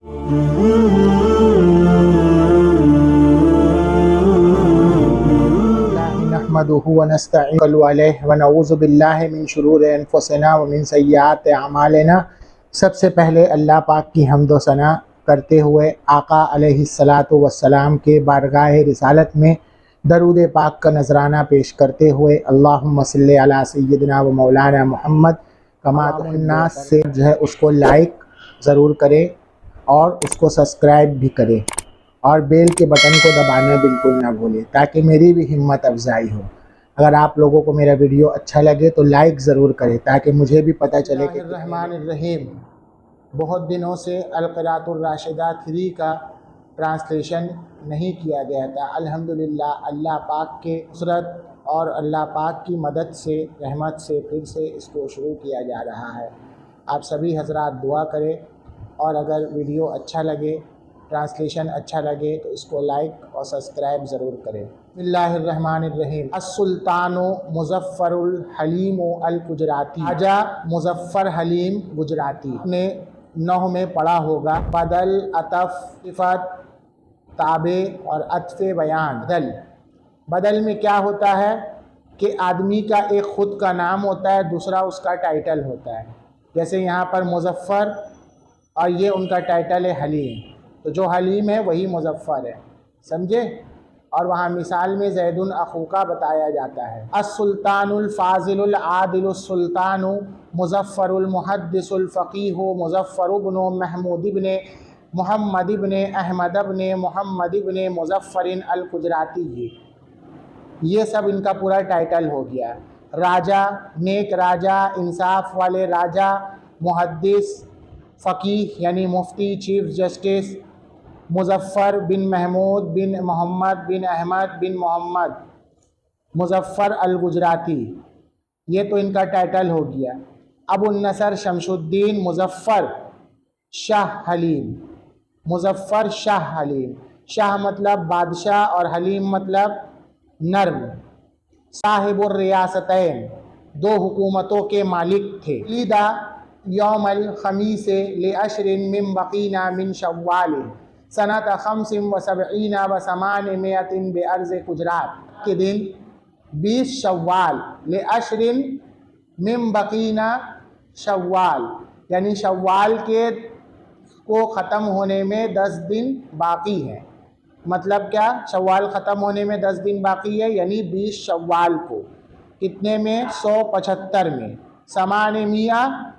नहमदुहु व नस्तईनु अलैहि व नऊज़ु बिल्लाहि मिन शुरूरि अनफुसिना व मिन सय्यिआति अमालिना। सबसे पहले अल्लाह पाक की हम्द व सना करते हुए आका अलैहिस्सलातु वस्सलाम के बारगाह रिसालत में दरूद पाक का नजराना पेश करते हुए अल्लाहुम्मा सल्लि अला सय्यिदिना व मौलाना मुहम्मद कमा तुहिन्नास से जो है उसको लाइक ज़रूर करें और उसको सब्सक्राइब भी करें और बेल के बटन को दबाना बिल्कुल ना भूलें ताकि मेरी भी हिम्मत अफजाई हो। अगर आप लोगों को मेरा वीडियो अच्छा लगे तो लाइक ज़रूर करें ताकि मुझे भी पता चले कि रहमानिर्रहीम। बहुत दिनों से अल-क़िराअतुर राशिदा 3 का ट्रांसलेशन नहीं किया गया था। अल्हम्दुलिल्लाह अल्लाह पाक के नुसरत और अल्लाह पाक की मदद से रहमत से फिर से इसको शुरू किया जा रहा है। आप सभी हजरात दुआ करें और अगर वीडियो अच्छा लगे, ट्रांसलेशन अच्छा लगे तो इसको लाइक और सब्सक्राइब ज़रूर करें। बिस्मिल्लाहिर्रहमानिर्रहीम। अस्सुल्तानो मुज़फ़्फ़रुल हलीम अल गुजराती, राजा मुज़फ़्फ़र हलीम गुजराती ने 9 में पढ़ा होगा। बदल, अतफ़, सिफ़त, ताबे और अत्फ़े बयान। बदल में क्या होता है कि आदमी का एक ख़ुद का नाम होता है, दूसरा उसका टाइटल होता है। जैसे यहाँ पर मुज़फ़्फ़र और ये उनका टाइटल है हलीम, तो जो हलीम है वही मुज़फ़्फ़र है, समझे। और वहाँ मिसाल में ज़ैदुन अख़ूका बताया जाता है। अस्सुल्तानुल फ़ाज़िलुल आदिलुस सुल्तानु मुज़फ़्फ़रुल मुहद्दिसुल फ़क़ीहु मुज़फ़्फ़र इब्नु महमूद इब्ने मुहम्मद इब्ने अहमद इब्ने मुहम्मद इब्ने मुज़फ़्फ़रिन अल गुजराती। ये सब इनका पूरा टाइटल हो गया। राजा, नेक राजा, इंसाफ वाले राजा, मुहद्दिस, फ़क़ीह यानी मुफ्ती, चीफ जस्टिस, मुज़फ़्फ़र बिन महमूद बिन मोहम्मद बिन अहमद बिन मोहम्मद, मुज़फ़्फ़र अल गुजराती, ये तो इनका टाइटल हो गया। अबुन नसर शमशुद्दीन मुज़फ़्फ़र शाह हलीम, मुज़फ़्फ़र शाह हलीम। शाह मतलब बादशाह और हलीम मतलब नर्म। साहिबुर रियासतैन, 2 हुकूमतों के मालिक थे। लीदा यौमल खमीस ले अशरिन मिन बकीना मिन शव्वाल सनत खमसिन व सबईना व समानमियतिन बेअर्ज़ गुजरात के दिन 20 शव्वाल ले अशरिन मिन बकीना शव्वाल यानी शव्वाल के को ख़त्म होने में 10 दिन बाकी है। मतलब क्या, शव्वाल ख़त्म होने में 10 दिन बाकी है, यानी 20 शव्वाल को कितने में 175 में, समान मिया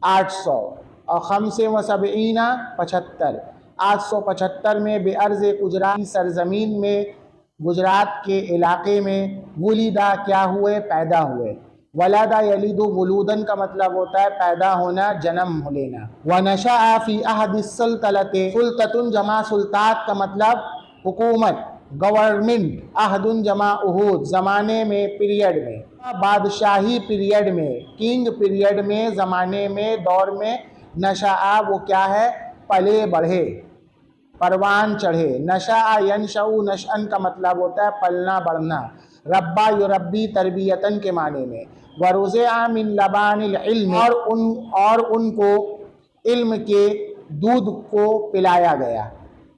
800 और खमसे व सबईना 75, 875 में बेअर्ज़ गुजरात सरज़मीन में गुजरात के इलाके में वुलिदा क्या हुए, पैदा हुए। वलादा यलिदु वुलूदन का मतलब होता है पैदा होना, जन्म लेना। व नशा फ़ी अहदिस सल्तनते, सुल्ततुन जमा सुल्तात का मतलब हुकूमत, गवर्नमेंट, अहदुन जमा उहूद ज़माने में, पीरियड में, बादशाही पीरियड में, किंग पीरियड में, ज़माने में, दौर में। नशा वो क्या है, पले बढ़े, परवान चढ़े। नशा यनशउ, नशन का मतलब होता है पलना बढ़ना। रब्बा युरब्बी तरबियतन के माने में। वरुज़िअ मिन लबानिल इल्म, और उनको इल्म के दूध को पिलाया गया।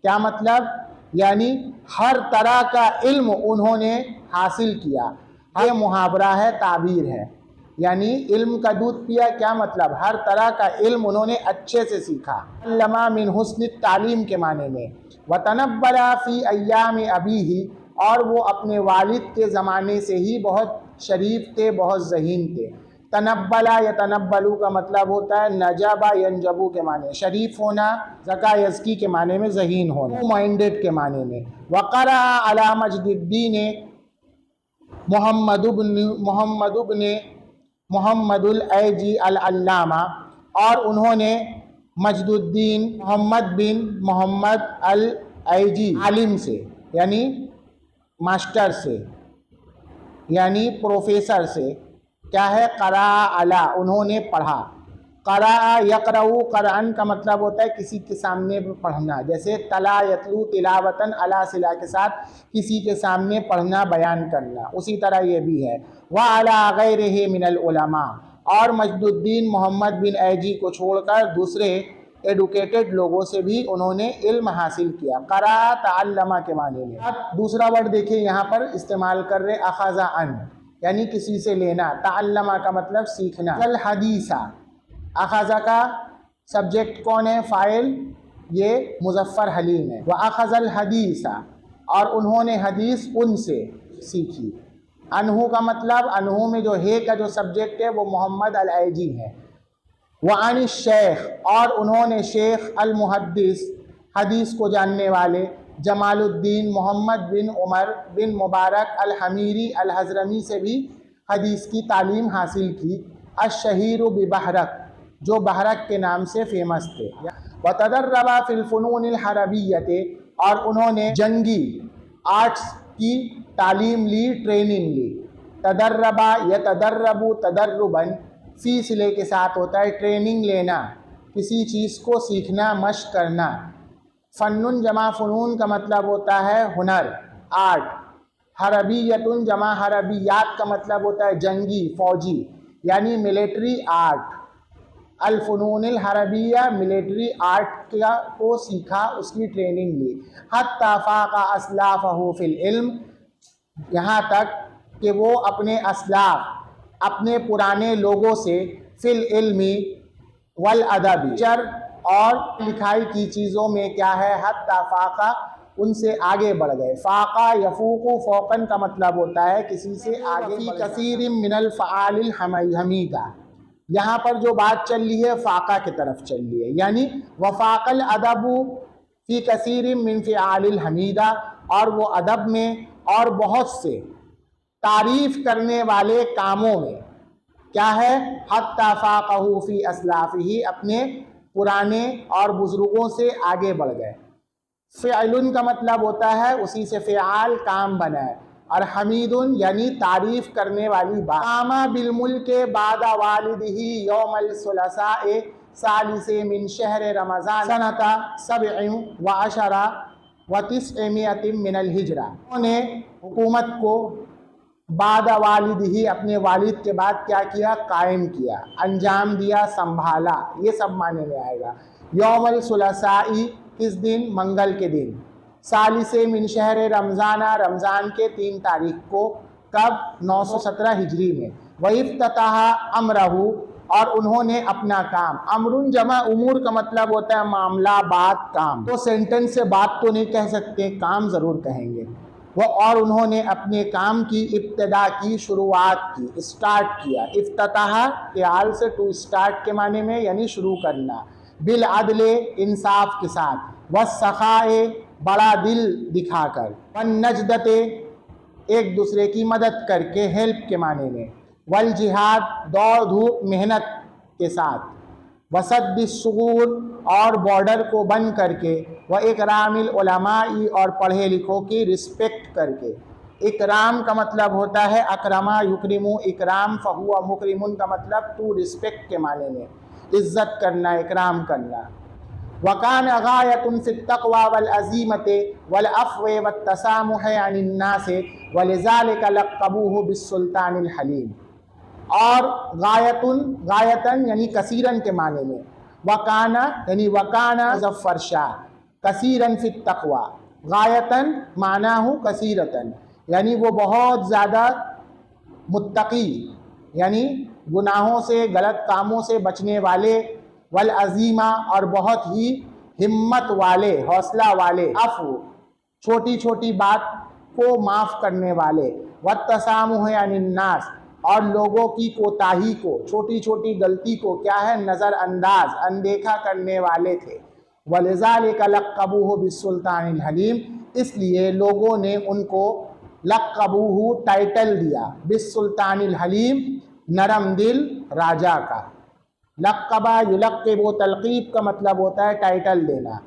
क्या मतलब, यानी हर तरह का इल्म उन्होंने हासिल किया। ये मुहावरा है, ताबीर है, यानी इल्म का दूध पिया, क्या मतलब, हर तरह का इल्म उन्होंने अच्छे से सीखा। लमा मिन हुस्न तालीम के माने में। वतनब्बला फ़ी अय्याम अबीही, और वो अपने वालिद के ज़माने से ही बहुत शरीफ थे, बहुत ज़हीन थे। तनब्बला या तनब्बलू का मतलब होता है नजबा यंजबू के माने, शरीफ होना, ज़का यज़की के माने में, ज़हीन होना, माइंडेड के माने में। वक़रा अला मजदुद्दीन मोहम्मदुल ऐजी अल अल्लामा, और उन्होंने मजदुद्दीन मोहम्मद बिन मोहम्मद अल ऐजी आलिम से, यानी मास्टर से, यानी प्रोफेसर से, क्या है, क़रा अला, उन्होंने पढ़ा। क़रा यक़रऊ क़रअन का मतलब होता है किसी के सामने पढ़ना, जैसे तला यतलू तिलावतन, अला सिला के साथ किसी के सामने पढ़ना, बयान करना, उसी तरह ये भी है। व अला गैरिही मिनल उलमा, और मजदुद्दीन मोहम्मद बिन ऐजी को छोड़कर दूसरे एडुकेटेड लोगों से भी उन्होंने इल्म हासिल किया। क़रा तअल्लमा के माने में। अब दूसरा वर्ड देखिए यहाँ पर इस्तेमाल कर रहे अख़ज़ा अन, यानी किसी से लेना। तअल्लमा का मतलब सीखना। अल हदीसा, अख़ज़ा का सब्जेक्ट कौन है, फ़ाइल, ये मुज़फ़्फ़र हलीम है। व अख़ज़ल हदीसा, और उन्होंने हदीस उनसे सीखी। अनहु का मतलब, अनहु में जो है का जो सब्जेक्ट है वो मोहम्मद अल ऐजी है। व अन शेख, और उन्होंने शेख अल मुहद्दिस, हदीस को जानने वाले, जमालुद्दीन मोहम्मद बिन उमर बिन मुबारक अल हमीरी अल हज़रमी से भी हदीस की तालीम हासिल की। अश-शहीर बिबहरक, जो बहरक के नाम से फेमस थे। व तदर्रबा फिल फ़ुनूनिल हरबिय्यति, और उन्होंने जंगी आर्ट्स की तालीम ली, ट्रेनिंग ली। तदर्रबा या तदर्रबु तदर्रुबन, फ़ी सिले के साथ होता है, ट्रेनिंग लेना, किसी चीज़ को सीखना, मश्क करना। फ़न्नुन जमा फ़ुनून का मतलब होता है हुनर, आर्ट। हरबियतुन जमा हरबियात का मतलब होता है जंगी, फ़ौजी, यानी मिलिट्री आर्ट। अल फ़ुनूनिल हरबिया, मिलिट्री आर्ट को सीखा, उसकी ट्रेनिंग ली। हत्ता फ़ाक़ा अस्लाफ़हु फ़िल इल्म, यहाँ तक कि वो अपने असलाफ, अपने पुराने लोगों से, फ़िल इल्मी वल अदबी, चर और लिखाई की चीज़ों में क्या है, हत्ता फ़ाक़ा, उनसे आगे बढ़ गए। फ़ाक़ा यफ़ूक़ु, फ़ौक़न का मतलब होता है किसी से आगे। कसीरिम मिनल फ़आलिल हमीदा, यहाँ पर जो बात चल रही है फ़ाक़ा की तरफ चल रही है, यानी वफ़ाक़ल अदबु फ़ी कसीरिम मिन फ़आलिल हमीदा, और वो अदब में और बहुत से तारीफ़ करने वाले कामों में क्या है, हत्ता फ़ाक़हु फ़ी अस्लाफ़िही, अपने पुराने और बुज़ुर्गों से आगे बढ़ गए। फ़िअलुन का मतलब होता है उसी से फ़िआल, काम बना है। और हमीदुन यानी तारीफ़ करने वाली बात। कामा बिलमुल्के बादा वालिदिही यौमल सुलसाए सालिसे मिन शहर रमज़ान सनता सबइम व अशरा व तिस्इमियतिम मिनल हिजरा, उन्होंने हुकूमत को बादा वालिदिही, अपने वालिद के बाद क्या किया, कायम किया, अंजाम दिया, संभाला, ये सब माने में आएगा। यौमल सुलसाई, किस दिन, मंगल के दिन। सालिसे मिन शहर रमज़ाना, रमज़ान के 3 तारीख को, कब, 917 हिजरी में। वइफ्तताहा अमरहू, और उन्होंने अपना काम, अमरुन जमा उमूर का मतलब होता है मामला, बात, काम। तो सेंटेंस से बात तो नहीं कह सकते, काम ज़रूर कहेंगे वो। और उन्होंने अपने काम की इब्तिदा की, शुरुआत की, स्टार्ट किया। इफ्तताहा के आल से टू स्टार्ट के माने में, यानी शुरू करना। बिल अदले, इंसाफ के साथ। वस्सखाए, बड़ा दिल दिखाकर। वन नजदते, एक दूसरे की मदद करके, हेल्प के माने में। वल जिहाद, दौड़ धूप, मेहनत के साथ। वसद्दिस्सुगूर, और बॉर्डर को बंद करके। व इकरामिल उलमाई, और पढ़े लिखों की रिस्पेक्ट करके। इकराम का मतलब होता है अकरमा युकरिमु, इकराम। फ़हुआ मुकरिमुन का मतलब टू रिस्पेक्ट के माने में, इज़्ज़त करना, इकराम करना। वकान गायतुन फित तक़वा वल अज़ीमति वल अफ़्व वत तसामुह अनिन नास वलिज़ालिका लक़बूहु बिस्सुल्तानिल हलीम। और गायतुन, गायतन यानी कसीरन के माने में। वकाना यानी वकाना मुज़फ़्फ़र शाह, कसीरन फित तक़वा। गायतन माना हूँ कसीरतन, यानी वो बहुत ज़्यादा मुत्तकी, यानी गुनाहों से, गलत कामों से बचने वाले। वल अज़ीमा, और बहुत ही हिम्मत वाले, हौसला वाले। अफ़ु, छोटी छोटी बात को माफ़ करने वाले। वत तसामुह अनिन नास, और लोगों की कोताही को, छोटी छोटी गलती को क्या है, नज़रअंदाज, अनदेखा करने वाले थे। वलिज़ालिका लक़बूहु बिस्सुल्तानिल हलीम, इसलिए लोगों ने उनको लक़बूहु, टाइटल दिया, बिस्सुल्तानिल हलीम, नरम दिल राजा का। लक़बा युलक़्क़िबु, तलक़ीब का मतलब होता है टाइटल देना।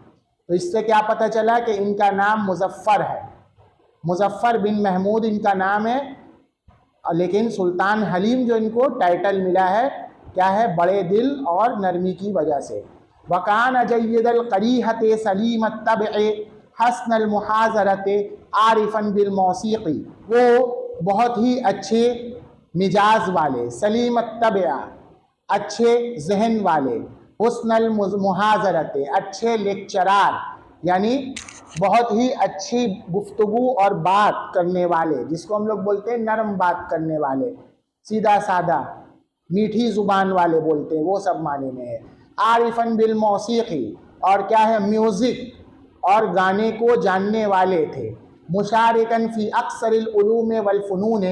तो इससे क्या पता चला कि इनका नाम मुज़फ़्फ़र है, मुज़फ़्फ़र बिन महमूद इनका नाम है, लेकिन सुल्तान हलीम जो इनको टाइटल मिला है क्या है, बड़े दिल और नरमी की वजह से। वकान जय्यदल क़रीहत सलीम तबअ हस्नल मुहाज़रत आरिफन बिल मौसीक़ी, वो बहुत ही अच्छे मिजाज वाले, सलीम तबअ, अच्छे जहन वाले, हुस्नल मुहाजरत, अच्छे लेक्चरार, यानी बहुत ही अच्छी गुफ्तगू और बात करने वाले, जिसको हम लोग बोलते हैं नरम बात करने वाले, सीधा सादा मीठी जुबान वाले बोलते हैं, वो सब माने में है। आरिफन बिल मौसीकी, और क्या है, म्यूज़िक और गाने को जानने वाले थे। मुशारिकन फ़ी अक्सरिल उलूम वल फ़ुनून,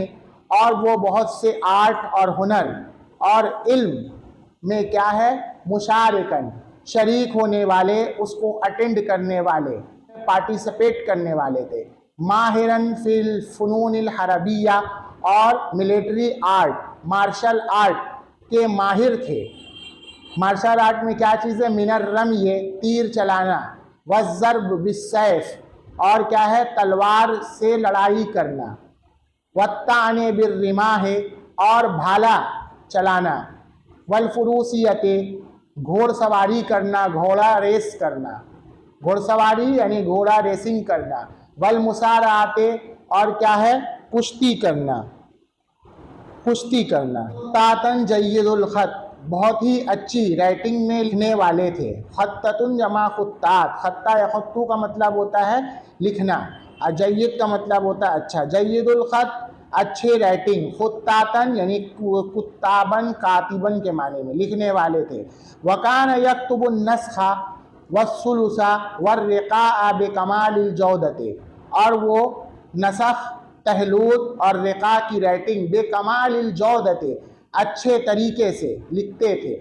और वो बहुत से आर्ट और हुनर और इल्म में क्या है, मुशारिकन शरीक होने वाले, उसको अटेंड करने वाले, पार्टिसिपेट करने वाले थे। माहिरन फिल फ़ुनूनिल हरबिया, और मिलिट्री आर्ट, मार्शल आर्ट के माहिर थे। मार्शल आर्ट में क्या चीज़ है, मिनर रम, ये तीर चलाना, वज़्ज़र्ब बिस्सैफ, और क्या है, तलवार से लड़ाई करना, वत्ताने बिर्रिमा है, और भाला चलाना, वलफुरूसियते, घोड़सवारी करना, घोड़ा रेस करना, घोड़सवारी यानी घोड़ा रेसिंग करना, वल मुसाराते, और क्या है, कुश्ती करना, कुश्ती करना। तातन जय्यदुल खत, बहुत ही अच्छी राइटिंग में लिखने वाले थे। खत्ततुन जमा खुत्तात, खत्ता या खत्तू का मतलब होता है लिखना, और जय्यद का मतलब होता है अच्छा। जय्यदुल खत, अच्छे राइटिंग। खुत्तातन यानी कुत्ताबन कातिबन के माने में, लिखने वाले थे। वकान यक्तुबुन नस्खा वस्सुलुसा वर्रिक़ा बिकमालिल जौदते, और वो नसख, तहलूद और रिक़ा की राइटिंग बेकमालिल जौदते, अच्छे तरीके से लिखते थे।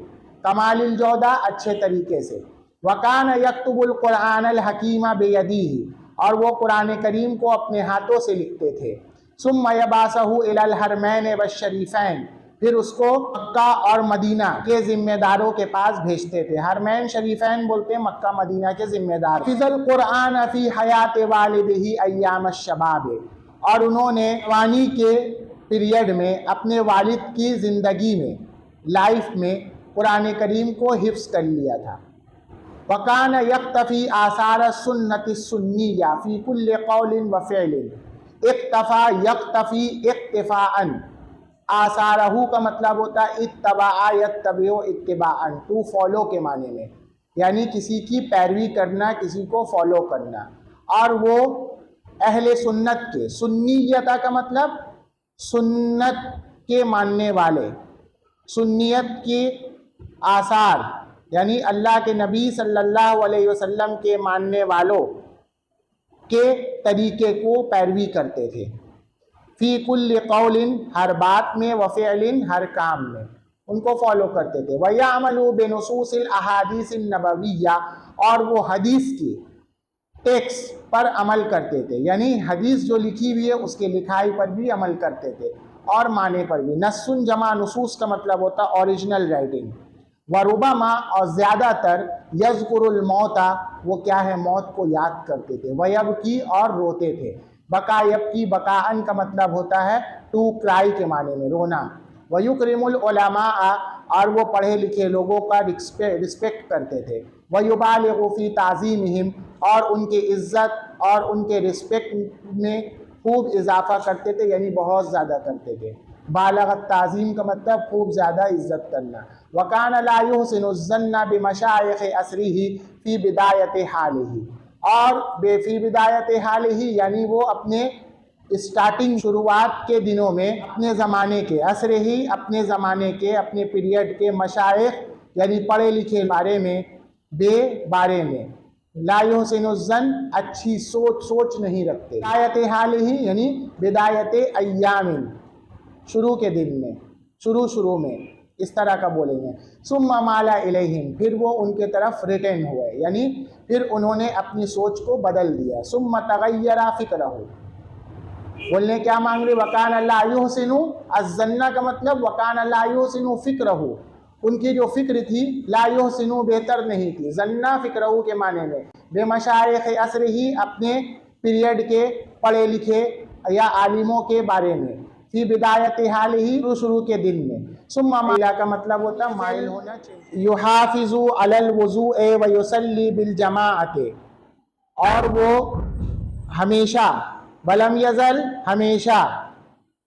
कमालिल जौदा, अच्छे तरीके से। वकान यक्तुबुल कुरानल हकीमा बेयदीही, और वो कुरान करीम को अपने हाथों से लिखते थे। सुम्मा यबासहु इलल हरमैन व शरीफैन, फिर उसको मक्का और मदीना के जिम्मेदारों के पास भेजते थे। हरमैन शरीफैन बोलते हैं मक्का मदीना के जिम्मेदार। फिजल कुरान फी हयात वालिदिही अय्याम शबाब, और उन्होंने जवानी के पीरियड में अपने वालिद की ज़िंदगी में, लाइफ में कुरान करीम को हिफ्स कर लिया था। वकान यक्तफ़ी आसार सुन्नत सुन्निया फ़ी कुल्ल क़ौलिन व फ़िअलिन, इक्तफ़ा यक्तफ़ी इक्तिफ़ाअन, आसारहू का मतलब होता है इत्तबा यत्तबिउ इत्तिबाअन, टू फॉलो के माने में, यानी किसी की पैरवी करना, किसी को फॉलो करना। और वो अहले सुन्नत के, सुन्नियता का मतलब सुन्नत के मानने वाले, सुन्नियत के आसार, यानी अल्लाह के नबी सल्लल्लाहु अलैहि वसल्लम के मानने वालों के तरीके को पैरवी करते थे। फी कुल्ल कौलिन, हर बात में, व फ़िअलिन, हर काम में उनको फॉलो करते थे। वयअमलु बिनुसूसिल अहादीसिन नबविय्या, और वो हदीस की टेक्स्ट पर अमल करते थे, यानी हदीस जो लिखी हुई है उसके लिखाई पर भी अमल करते थे और माने पर भी। नस्सुन जमा नुसूस का मतलब होता है ओरिजिनल राइटिंग। वरुबमा, और ज़्यादातर, यज़कुरुल मौता, वो क्या है, मौत को याद करते थे। वयबकी, और रोते थे। बका यबकी, बकाअन का मतलब होता है टू क्राई के माने में, रोना। वयुक्रिमुल उलमा, और वो पढ़े लिखे लोगों का रिस्पेक्ट करते थे। वयुबालिगु फी ताज़ीमिहिम, और उनके इज़्ज़त और उनके रिस्पेक्ट में खूब इजाफा करते थे, यानी बहुत ज़्यादा करते थे। बालगत ताज़ीम का मतलब खूब ज़्यादा इज़्ज़त करना। वकान ला युहसिनुज़्ज़न्न बिमशाइख़ असरिही फ़ी बिदायत हालिही, और बेफ़ी बिदायत हालिही यानी वो अपने स्टार्टिंग, शुरुआत के दिनों में, अपने ज़माने के, असर ही अपने ज़माने के, अपने पीरियड के, मशाइख़ यानी पढ़े लिखे बारे में, बारे में, ला युहसिनुज़्ज़न अच्छी सोच नहीं रखते। बिदायत हाल ही यानी बिदायत अय्यामिन, शुरू के दिन में, शुरू में, इस तरह का बोलेंगे। सुम्मा माला इलैहिम, फिर वो उनके तरफ रिटर्न हुए, यानी फिर उन्होंने अपनी सोच को बदल दिया। सुम्मा तगय्यरा फ़िक्रहु, बोलने क्या मांग रहे, वकान ला युहसिनु अज़्ज़न्ना का मतलब वकान ला युहसिनु फ़िक्रहु, उनकी जो फ़िक्र थी, ला युहसिनु बेहतर नहीं थी, ज़न्ना फ़िक्रहु के माने में, बेमशाइख़ असर ही अपने पीरियड के पढ़े लिखे या आलिमों के बारे में, फी बिदायत हाल ही शुरू के दिन में। सुम्मा माइला का मतलब होता है माइल होना चाहिए। युहाफिज़ु अलल वुज़ूए व युसल्ली बिल जमाअते, और वो हमेशा, वलम यज़ल हमेशा,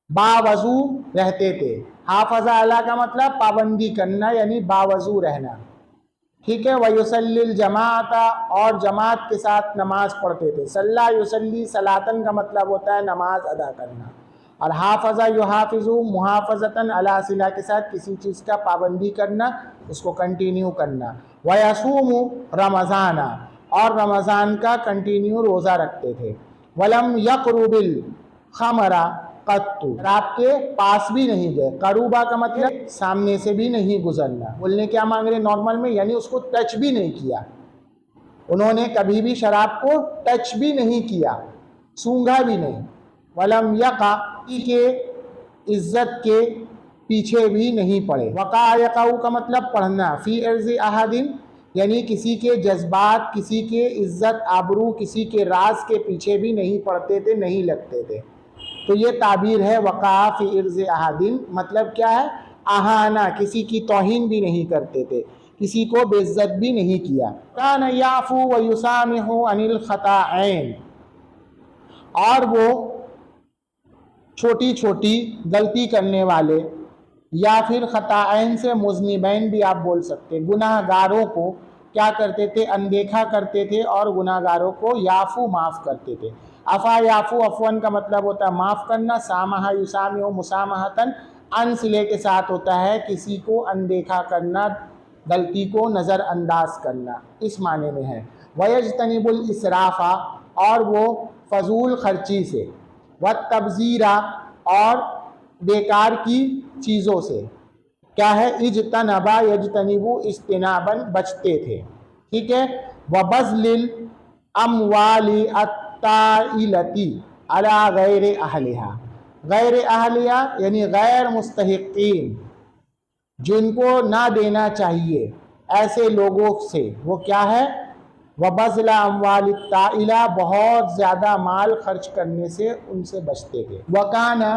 बावजू रहते थे। हाफज़ा अला का मतलब पाबंदी करना, यानी बावजू रहना। ठीक है। वयुसल्लिल जमाता, और जमात के साथ नमाज पढ़ते थे। सल्ला युसल्ली सलातन का मतलब होता है नमाज अदा करना। और हाफजा युहाफिजु मुहाफजतन अला सिला के साथ किसी चीज़ का पाबंदी करना, उसको कंटिन्यू करना। वयसूमु रमज़ाना, और रमज़ान का कंटिन्यू रोज़ा रखते थे। वलम यकरुबिल खमरा कत्तु, आपके पास भी नहीं गए। करूबा का मतलब सामने से भी नहीं गुजरना। बोलने क्या मांग रहे नॉर्मल में, यानी उसको टच भी नहीं किया। उन्होंने कभी भी शराब को टच भी नहीं किया, सूंघा भी नहीं। वलम यका के इज्जत के पीछे भी नहीं पड़े। वका यकाऊ का मतलब पढ़ना। फी अर्ज़ अहादिन, यानी किसी के जज्बात, किसी के इज्जत आबरू, किसी के राज के पीछे भी नहीं पड़ते थे, नहीं लगते थे। तो ये ताबीर है वक़ा फ़ी इर्ज़ अहादिन, मतलब क्या है, आहाना, किसी की तौहीन भी नहीं करते थे, किसी को बेइज्जत भी नहीं किया। कान याफ़ू व युसामिहु अनिल ख़ताअैन, और वो छोटी छोटी गलती करने वाले, या फिर ख़ताअैन से मुज़निबैन भी आप बोल सकते, गुनाहगारों को क्या करते थे, अनदेखा करते थे, और गुनाहगारों को याफ़ू माफ़ करते थे। अफ़ा याफ़ू अफ़वन का मतलब होता है माफ़ करना। सामहा युसामिहु मुसामहतन अन सिले के साथ होता है किसी को अनदेखा करना, गलती को नज़रअंदाज करना, इस माने में है। वयजतनिबुल इसराफ़ा, और वो फजूल खर्ची से, व तबज़ीरा, और बेकार की चीज़ों से, क्या है, इजतनबा यजतनिबु इस्तिनाबन, बचते थे। ठीक है। व बज़लिल अमवाली अत्ताइलती अला गैर अहलिहा, गैर अहलिया यानी गैर मुस्तहिक़ीन, जिनको ना देना चाहिए ऐसे लोगों से, वो क्या है, व बज़ला अमवाल ताइला, बहुत ज़्यादा माल खर्च करने से उनसे बचते थे। वकाना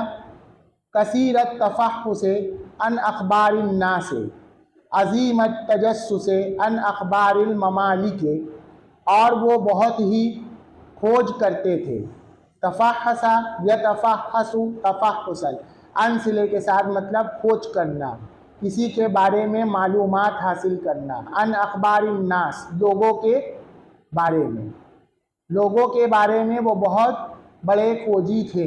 कसीरत तफ़हुसे अन अखबारिन नास, अज़ीमत तजस्सुसे अन अखबारिल ममालिके, और वो बहुत ही खोज करते थे। तफ़हसा यतफ़हसु तफ़हुसन, अन सिले के साथ मतलब खोज करना, किसी के बारे में मालूमात हासिल करना। अन अखबारिन नास, लोगों के बारे में, लोगों के बारे में वो बहुत बड़े खोजी थे।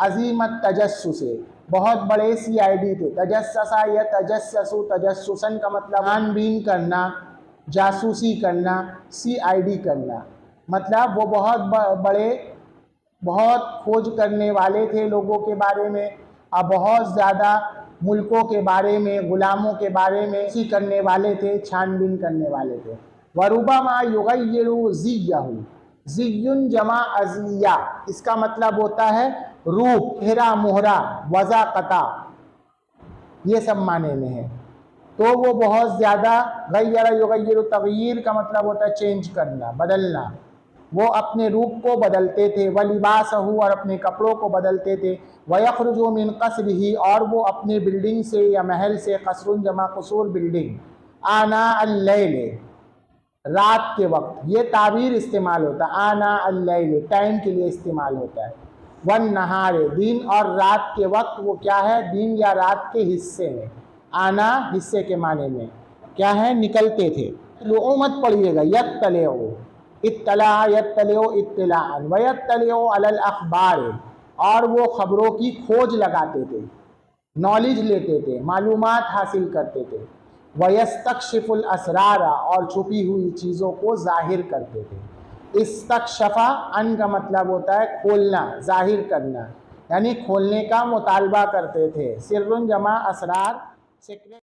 अज़ीमत तजस्सुसे, बहुत बड़े CID थे। तजस्ससा या तजस्ससु, तजस्सुसन का मतलब छानबीन करना, जासूसी करना, CID करना, मतलब वो बहुत बड़े, बहुत खोज करने वाले थे लोगों के बारे में, और बहुत ज़्यादा मुल्कों के बारे में, ग़ुलामों के बारे में सी करने वाले थे, छानबीन करने वाले थे। वरुबमा युगय्यिरु ज़िय्यहु, ज़िय्युन जमा अज़िया, इसका मतलब होता है रूप, चेहरा, मोहरा, वज़ाक़ता, ये सब माने में है। तो वो बहुत ज़्यादा, गय्यर युगय्यिरु, तग़यीर का मतलब होता है चेंज करना, बदलना, वो अपने रूप को बदलते थे। व लिबासहु, और अपने कपड़ों को बदलते थे। व यख़रुजु मिन क़स्रिही, और वो अपने बिल्डिंग से या महल से, क़स्रुन जमा क़ुसूर बिल्डिंग, आना अल-लैल, रात के वक्त, ये ताबीर इस्तेमाल होता है। आना अल-लैल टाइम के लिए इस्तेमाल होता है। वन नहारे, दिन और रात के वक्त, वो क्या है, दिन या रात के हिस्से में। आना हिस्से के माने में क्या है, निकलते थे। लो मत पढ़िएगा, यत्तलिउ, इत्तला यत्तलिउ इत्तिलाअन, व यत्तलिउ अलल अखबार, और वो खबरों की खोज लगाते थे, नॉलेज लेते थे, मालूमात हासिल करते थे। वयस्तक्शिफुल असरारा, और छुपी हुई चीज़ों को जाहिर करते थे। इस्तक्शफा, अन का मतलब होता है खोलना, जाहिर करना, यानी खोलने का मुतालबा करते थे। सिर्रुन जमा असरार, सीक्रेट।